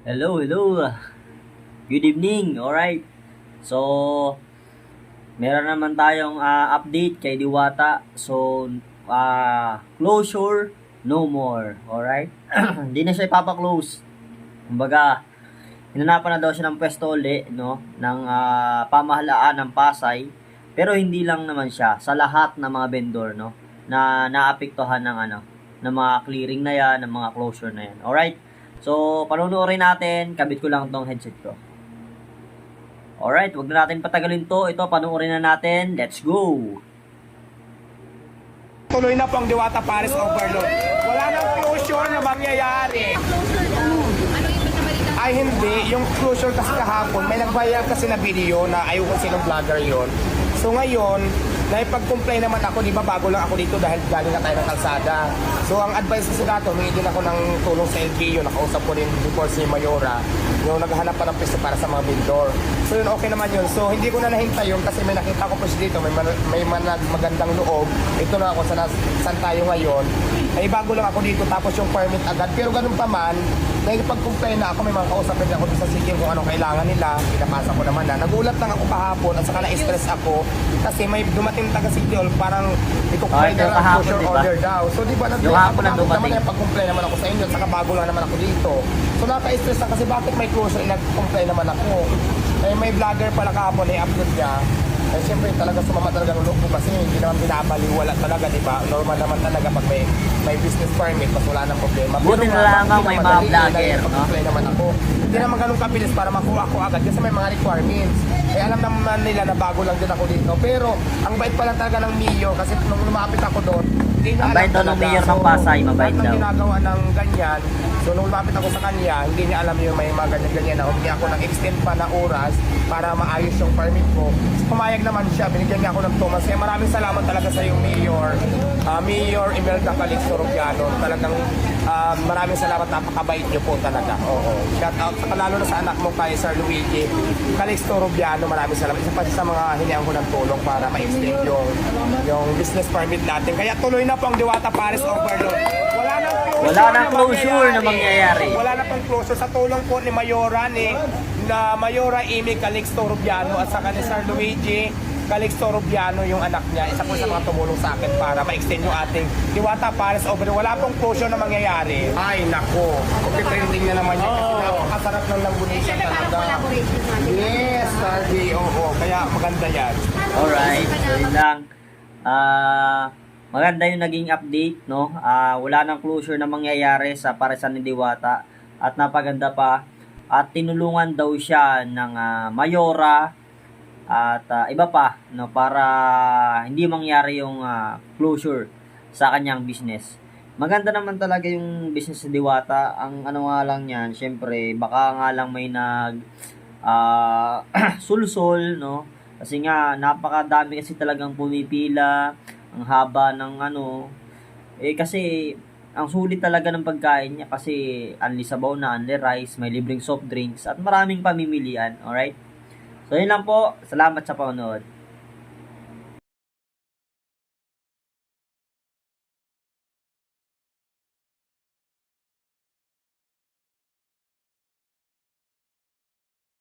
Hello, hello. Good evening. Alright. So, meron naman tayong update kay Diwata. So, closure, no more. Alright. Hindi na siya ipapa-close. Kumbaga, hinanapan na daw siya ng pwesto uli, no? Ng pamahalaan ng Pasay. Pero hindi lang naman siya. Sa lahat ng mga vendor, no? Na naapektuhan ng ng mga clearing na yan, ng mga closure na yan. Alright. So, panunuorin natin. Kabit ko lang tong headset ko. Alright, wag na natin patagalin to. Ito, panuorin na natin. Let's go! Tuloy na po ang Diwata Paris Overload. Wala nang closure na mangyayari. Ay hindi, yung closure kasi kahapon, may nagbayar kasi na video na ayaw kung sinong vlogger yon. So ngayon, naipag-complain naman ako, di ba bago lang ako dito dahil galing na tayo ng kalsada. So ang advice kasi dato, humingi din ako ng tulong sa LGU, nakausap ko din before si Mayora, yung naghahanap pa ng pwesto para sa mga vendor. So yun, okay naman yun. So hindi ko na nahintay yun kasi may nakita ko po siya dito, may magandang loob. Ito na ako saan tayo ngayon. Ay bago lang ako dito tapos yung permit agad. Pero ganun pa man, nakikipag-complain na ako, may mga kausapin ako sa CGM kung anong kailangan nila. Pinapasa ko naman na. Nagulat lang ako kahapon at saka na-stress ako kasi may dumating taga City Hall, parang i-complain na lang closure diba? order daw. So di ba Yung hapon na naman dumating. yung pag-complain naman ako sa inyo at saka bago lang naman ako dito. So nakaka-stress lang kasi bakit may closure, nag-complain naman ako. Eh may vlogger pala kahapon, i-upload niya. Eh siyempre talaga sumama talaga ng loob ko kasi hindi naman binabaliwala talaga, di ba? Normal naman talaga pag may business permit, mas wala nang problema. Buti na lamang may mga vlogger, no? Pag-complain naman ako. Hindi naman ganun kabilis para makuha ko agad kasi may mga requirements. Eh alam naman nila na bago lang din ako dito. Pero ang bait pa lang talaga ng Mio kasi nung lumapit ako doon, hindi niya Ang alam bait daw ng talaga. mayor ng Pasay, mabait lahat ng daw. ginagawa ng ganyan. So nung lumapit ako sa kanya, hindi niya alam yung may mga ganyan-ganyan na humingi ako ng extend pa na oras para maayos yung permit ko. Pumayag naman siya, binigyan niya ako ng Thomas. Kaya maraming salamat talaga sa yung Mayor. Mayor Imelda Calixto Rubiano. Talagang maraming salamat, napakabait niyo po talaga. Oo. Shout out saka lalo na sa anak mo kay Sir Luigi Calixto Rubiano. Maraming salamat. Isa pa sa mga hinihan ko ng tulong para ma-extend yung business permit natin. Kaya tuloy na po ang Diwata Paris Overload. Wala nang closure na mangyayari. Wala na pong closure sa tulong po ni Mayora na Mayora Amy Calixto Rubiano at saka ni Sir Luigi Calixto Rubiano yung anak niya. Isa po sa mga tumulong sa akin para ma-extend yung ating Diwata Paris Overload. Wala pong closure na mangyayari. Ay nako, okay, trending na naman yun kasi napakasarap ng langgunisa talaga. Yes, Sardi, oo. Kaya maganda yan. Alright, so yun lang. Maganda yung naging update, no? Wala nang closure na mangyayari sa paresan ni Diwata. At napaganda pa, at tinulungan daw siya ng Mayora at iba pa, no? Para hindi mangyari yung closure sa kanyang business. Maganda naman talaga yung business ni Diwata. Ang ano nga lang yan, syempre, baka nga lang may sulsol, no? Kasi nga, napakadami kasi talagang pumipila, ang haba ng kasi, ang sulit talaga ng pagkain niya kasi unli sabaw na, unli rice, may libreng soft drinks, at maraming pamimilian, alright? So, yun lang po. Salamat sa panonood.